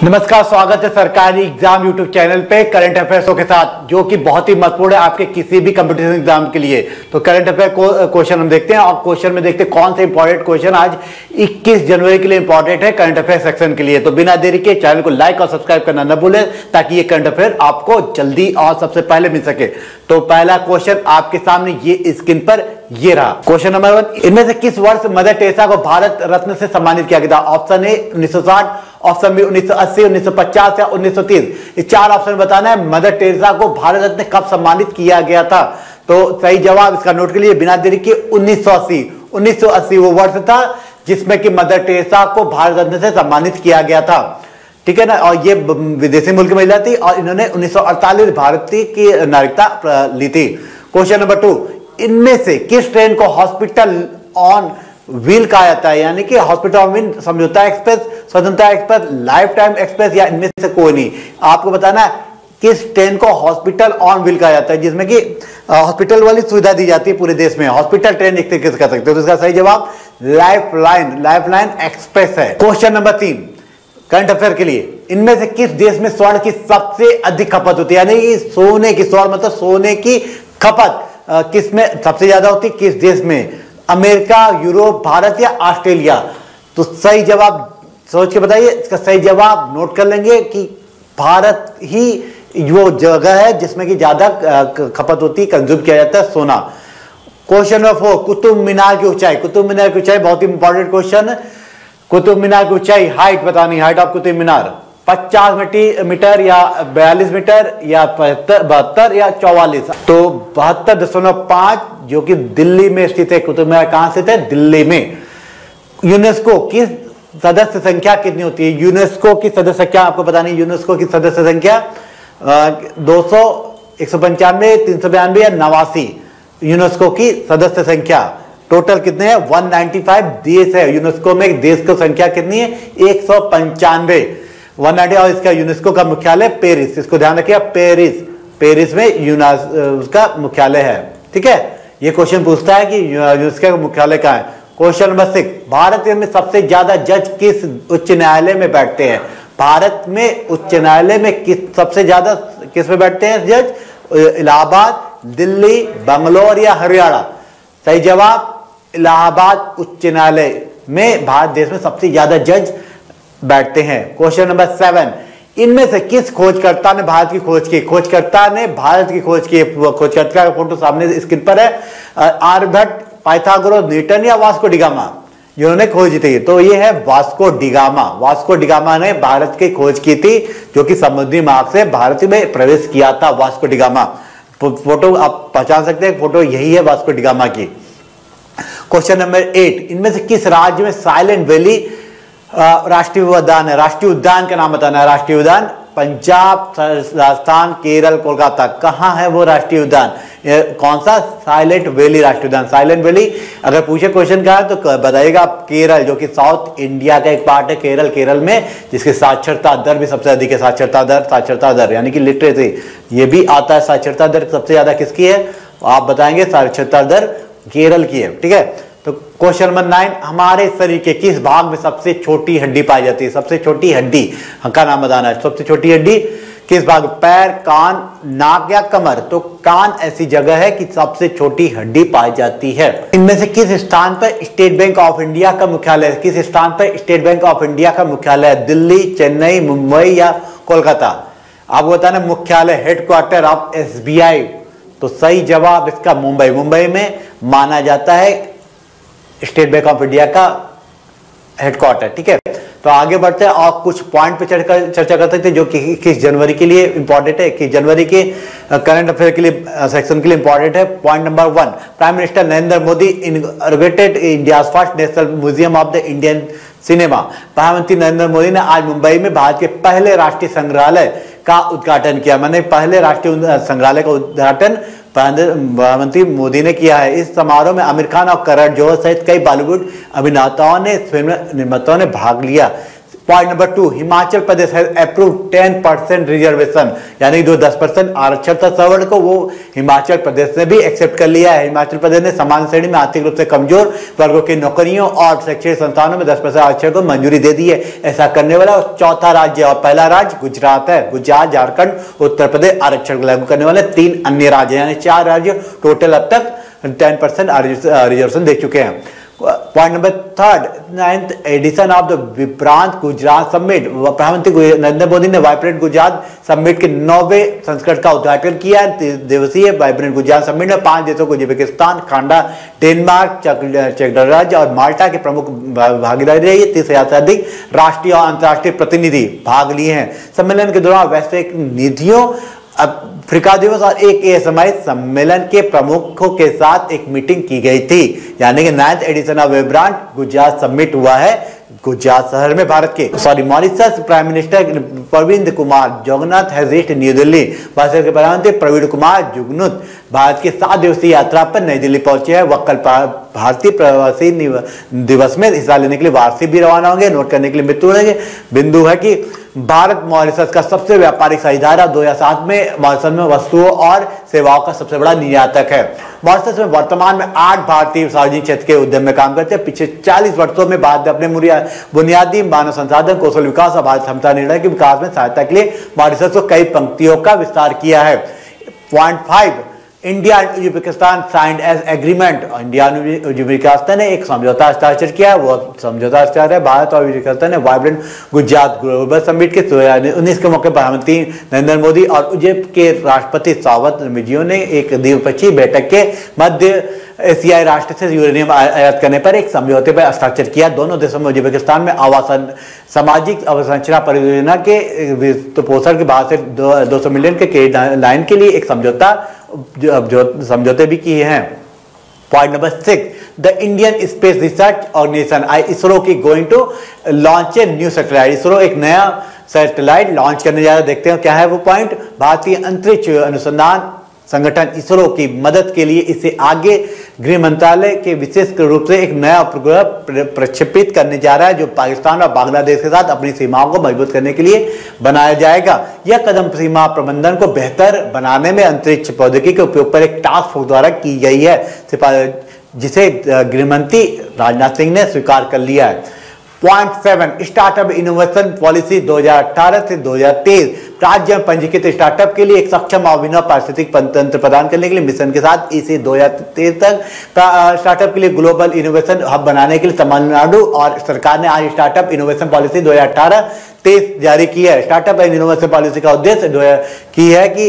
नमस्कार, स्वागत है सरकारी एग्जाम यूट्यूब चैनल पे करंट अफेयर्सों के साथ, जो कि बहुत ही महत्वपूर्ण है आपके किसी भी कंपटीशन एग्जाम के लिए। तो करंट अफेयर क्वेश्चन हम देखते हैं और क्वेश्चन में देखते हैं कौन से इंपॉर्टेंट क्वेश्चन आज 21 जनवरी के लिए इंपॉर्टेंट है करंट अफेयर सेक्शन के लिए। तो बिना देरी के चैनल को लाइक और सब्सक्राइब करना न भूलें ताकि ये करंट अफेयर आपको जल्दी और सबसे पहले मिल सके। तो पहला क्वेश्चन आपके सामने ये स्क्रीन पर ये रहा। क्वेश्चन नंबर 1, इनमें से किस वर्ष मदर टेरेसा को भारत रत्न से सम्मानित किया गया था? ऑप्शन ए 1960, ऑप्शन बी 1980, 1950 या 1930। ये चार ऑप्शन बताना है। मदर टेरेसा को भारत रत्न कब सम्मानित किया गया था? तो सही जवाब इसका नोट के लिए बिना देरी के 1980। 1980 वो वर्ष था जिसमें कि मदर टेरेसा को भारत रत्न से सम्मानित किया गया था, ठीक है ना। और ये विदेशी मुल्क महिला थी और इन्होंने 1948 भारतीय की नागरिकता ली थी। क्वेश्चन नंबर 2, इनमें से किस ट्रेन को हॉस्पिटल ऑन व्हील कहा जाता है? यानी कि हॉस्पिटल ऑन व्हील समझौता एक्सप्रेस, स्वतंत्रता एक्सप्रेस, लाइफ टाइम एक्सप्रेस या इनमें से कोई नहीं। आपको बताना है किस ट्रेन को हॉस्पिटल ऑन व्हील कहा जाता है, जिसमें कि हॉस्पिटल वाली सुविधा दी जाती है पूरे देश में। हॉस्पिटल ट्रेन एक तरीके से कह सकते हो। तो इसका सही जवाब लाइफ लाइन एक्सप्रेस है। क्वेश्चन नंबर 3 करंट अफेयर के लिए, इनमें से किस देश में स्वर्ण की सबसे अधिक खपत होती है? यानी कि सोने की, स्वर्ण मतलब सोने की खपत किस में सबसे ज्यादा होती है, किस देश में? अमेरिका, यूरोप, भारत या ऑस्ट्रेलिया? तो सही जवाब सोच के बताइए। इसका सही जवाब नोट कर लेंगे कि भारत ही वो जगह है जिसमें कि ज्यादा खपत होती है, कंज्यूम किया जाता है सोना। क्वेश्चन नंबर 4, कुतुब मीनार की ऊंचाई। कुतुब मीनार की ऊंचाई बहुत ही इंपॉर्टेंट क्वेश्चन है। कुतुब मीनार की ऊंचाई, हाइट बतानी, height of Qutub Minar 50 metre या 42 मीटर या 72 या 44? तो 72.5, जो कि दिल्ली में स्थित है। कुतुब मीनार कहां स्थित है? दिल्ली में। यूनेस्को की सदस्य संख्या कितनी होती है? यूनेस्को की सदस्य संख्या आपको बतानी। यूनेस्को की सदस्य संख्या 200, 195, 392 या 89। यूनेस्को की सदस्य संख्या टोटल कितने हैं? 195 देश है यूनेस्को में। देश की संख्या कितनी है? 195, 190। और इसका यूनेस्को का मुख्यालय पेरिस, इसको ध्यान रखिए, पेरिस में उसका मुख्यालय है, ठीक है। ये क्वेश्चन पूछता है कि यूनेस्को का मुख्यालय कहाँ है। क्वेश्चन नंबर 6, भारत में सबसे ज्यादा जज किस उच्च न्यायालय में बैठते हैं? भारत में उच्च न्यायालय में सबसे ज्यादा किस में बैठते हैं जज? इलाहाबाद, दिल्ली, बंगलौर या हरियाणा? सही जवाब इलाहाबाद उच्च न्यायालय में भारत देश में सबसे ज्यादा जज बैठते हैं। क्वेश्चन नंबर 7, इनमें से किस खोजकर्ता ने भारत की खोज की? खोजकर्ता ने भारत की खोज की। खोजकर्ता का फोटो सामने स्क्रीन पर है। आर्यभट्ट, पाइथागोरस, न्यूटन या वास्को डिगामा? जिन्होंने खोज की। तो ये है वास्को डिगामा। वास्को डिगामा ने भारत की खोज की थी, जो कि समुद्री मार्ग से भारत में प्रवेश किया था। वास्को डिगामा फोटो आप पहचान सकते हैं, फोटो यही है वास्को डिगामा की। क्वेश्चन नंबर 8, इनमें से किस राज्य में साइलेंट वैली राष्ट्रीय उद्यान है? राष्ट्रीय उद्यान का नाम बताना है। राष्ट्रीय उद्यान पंजाब, राजस्थान, केरल, कोलकाता, कहां है वो राष्ट्रीय उद्यान? कौन सा? साइलेंट वैली राष्ट्रीय उद्यान। साइलेंट वैली अगर पूछे क्वेश्चन का है तो बताइएगा केरल, जो कि साउथ इंडिया का एक पार्ट है। केरल में जिसके साक्षरता दर भी सबसे अधिक है। साक्षरता दर यानी कि लिटरेसी, ये भी आता है। साक्षरता दर सबसे ज्यादा किसकी है? आप बताएंगे साक्षरता दर केरल की है, ठीक है। तो क्वेश्चन नंबर 9, हमारे शरीर के किस भाग में सबसे छोटी हड्डी पाई जाती है? सबसे छोटी हड्डी का नाम बताना है। सबसे छोटी हड्डी किस भाग? पैर, कान, नाक या कमर? तो कान ऐसी जगह है कि सबसे छोटी हड्डी पाई जाती है। इनमें से किस स्थान पर स्टेट बैंक ऑफ इंडिया का मुख्यालय है? किस स्थान पर स्टेट बैंक ऑफ इंडिया का मुख्यालय है? दिल्ली, चेन्नई, मुंबई या कोलकाता? आपको बताना मुख्यालय, हेडक्वार्टर ऑफ SBI। तो सही जवाब इसका मुंबई में माना जाता है स्टेट बैंक ऑफ इंडिया का हेडक्वार्टर, ठीक है। तो आगे बढ़ते हैं और कुछ पॉइंट पे चर्चा करते थे जो कि 21 जनवरी के लिए इंपॉर्टेंट है। 21 जनवरी के करंट अफेयर के लिए सेक्शन के लिए इंपॉर्टेंट है। Point number 1, prime minister Narendra Modi inaugurated India first national museum of the Indian cinema. प्रधानमंत्री नरेंद्र मोदी ने आज मुंबई में भारत के पहले राष्ट्रीय संग्रहालय का उद्घाटन किया। मैंने पहले राष्ट्रीय संग्रहालय का उद्घाटन प्रधानमंत्री मोदी ने किया है। इस समारोह में आमिर खान और करण जौहर सहित कई बॉलीवुड अभिनेताओं ने, फिल्म निर्माताओं ने भाग लिया। Point number 2, Himachal Pradesh has approve 10% reservation, यानी जो 10% आरक्षण था सवर्ण को, वो हिमाचल प्रदेश ने भी एक्सेप्ट कर लिया है। हिमाचल प्रदेश ने सामान्य श्रेणी में आर्थिक रूप से कमजोर वर्गों की नौकरियों और शैक्षणिक संस्थानों में 10% आरक्षण को मंजूरी दे दी है। ऐसा करने वाला चौथा राज्य और पहला राज्य गुजरात है। गुजरात, झारखंड, उत्तर प्रदेश आरक्षण को लागू करने वाले 3 अन्य राज्य, यानी 4 राज्य टोटल अब तक 10% रिजर्वेशन दे चुके हैं। Point number 3, 9th edition of the vibrant Gujarat summit, प्रधानमंत्री नरेंद्र मोदी ने वाइब्रेंट गुजरात समिट के 9वें संस्करण का उद्घाटन किया। दिवसीय वाइब्रेंट गुजरात समिट में 5 देशों को उज्बेकिस्तान, कानाडा, डेनमार्क, चेक गणराज्य और माल्टा के प्रमुख भागीदारी रही है। 30,000 से अधिक राष्ट्रीय और अंतर्राष्ट्रीय प्रतिनिधि भाग लिए हैं। सम्मेलन के दौरान वैश्विक निधियों, अफ्रीका दिवस और एक ASMI सम्मेलन के प्रमुखों के साथ एक मीटिंग की गई थी, यानी कि 9th edition of vibrant Gujarat summit हुआ है गुजरात शहर में। भारत के Mauritius prime minister Pravind Kumar Jugnauth has reached New Delhi. Mauritius के प्रधानमंत्री प्रविंद कुमार जुगनॉथ भारत की 7 दिवसीय यात्रा पर नई दिल्ली पहुंचे हैं। वह कल भारतीय प्रवासी दिवस में हिस्सा लेने के लिए वाराणसी भी रवाना होंगे। नोट करने के लिए बिंदु है कि भारत मॉरिशस का सबसे व्यापारिक साझेदार 2007 में मॉरिशस में वस्तुओं और सेवाओं का सबसे बड़ा निर्यातक है। मॉरिशस में वर्तमान में 8 भारतीय सार्वजनिक क्षेत्र के उद्यम में काम करते हैं। पिछले 40 वर्षों में भारत ने अपने बुनियादी मानव संसाधन, कौशल विकास और भारत क्षमता निर्णय के विकास में सहायता के लिए मॉरिशस को कई पंक्तियों का विस्तार किया है। Point 5, India and Uzbekistan signed as agreement, India और उज्बेकिस्तान ने एक समझौता हस्ताक्षर किया। वो समझौता हस्ताक्षर है भारत और उज्बेकिस्तान ने वाइब्रेंट गुजरात ग्लोबल समिट के 2019 के मौके पर प्रधानमंत्री नरेंद्र मोदी और उज्बेक के राष्ट्रपति शावत मिर्जियोयेव ने एक द्विपक्षीय बैठक के मध्य एशियाई राष्ट्र से यूरेनियम आयात करने पर एक समझौते पर हस्ताक्षर किया। दोनों देशों में उज्बेकिस्तान में आवासन सामाजिक अवसंरचना परियोजना के वित्त पोषण के बाद से 200 मिलियन के क्रेडिट लाइन के लिए एक समझौते भी किए हैं। Point number 6, the Indian space research organisation ISRO की going to launch a new satellite. ISRO एक नया सैटेलाइट लॉन्च करने जा रहा है। देखते हैं क्या है वो पॉइंट। भारतीय अंतरिक्ष अनुसंधान संगठन इसरो की मदद के लिए इसे आगे गृह मंत्रालय के विशेष रूप से एक नया उपग्रह प्रक्षेपित करने जा रहा है, जो पाकिस्तान और बांग्लादेश के साथ अपनी सीमाओं को मजबूत करने के लिए बनाया जाएगा। यह कदम सीमा प्रबंधन को बेहतर बनाने में अंतरिक्ष प्रौद्योगिकी के उपयोग पर एक टास्क फोर्स द्वारा की गई है, जिसे गृहमंत्री राजनाथ सिंह ने स्वीकार कर लिया है। पॉइंट 7, स्टार्टअप इनोवेशन पॉलिसी 2018 से 2023, राज्य में पंजीकृत स्टार्टअप के लिए एक सक्षम और अभिनव पारिस्थितिक तंत्र प्रदान करने के लिए मिशन के साथ इसे 2023 तक स्टार्टअप के लिए ग्लोबल इनोवेशन हब बनाने के लिए तमिलनाडु और सरकार ने आज स्टार्टअप इनोवेशन पॉलिसी 2018-23 जारी की है। स्टार्टअप एंड इनोवेशन पॉलिसी का उद्देश्य की है कि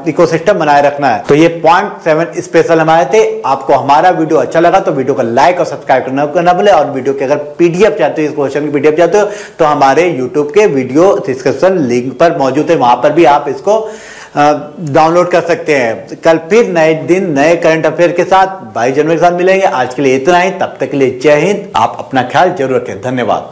इकोसिस्टम बनाए रखना है। तो ये पॉइंट 7 स्पेशल हमारे थे। आपको हमारा वीडियो अच्छा लगा तो वीडियो को लाइक और सब्सक्राइब करना भूले, और वीडियो के अगर PDF चाहते हो, इस क्वेश्चन की PDF चाहते हो, तो हमारे यूट्यूब के वीडियो डिस्क्रिप्शन लिंक पर मौजूद है, वहां पर भी आप इसको डाउनलोड कर सकते हैं। कल फिर नए दिन नए करंट अफेयर के साथ 22 जनवरी के साथ मिलेंगे। आज के लिए इतना ही, तब तक के लिए जय हिंद। आप अपना ख्याल जरूर रखें। धन्यवाद।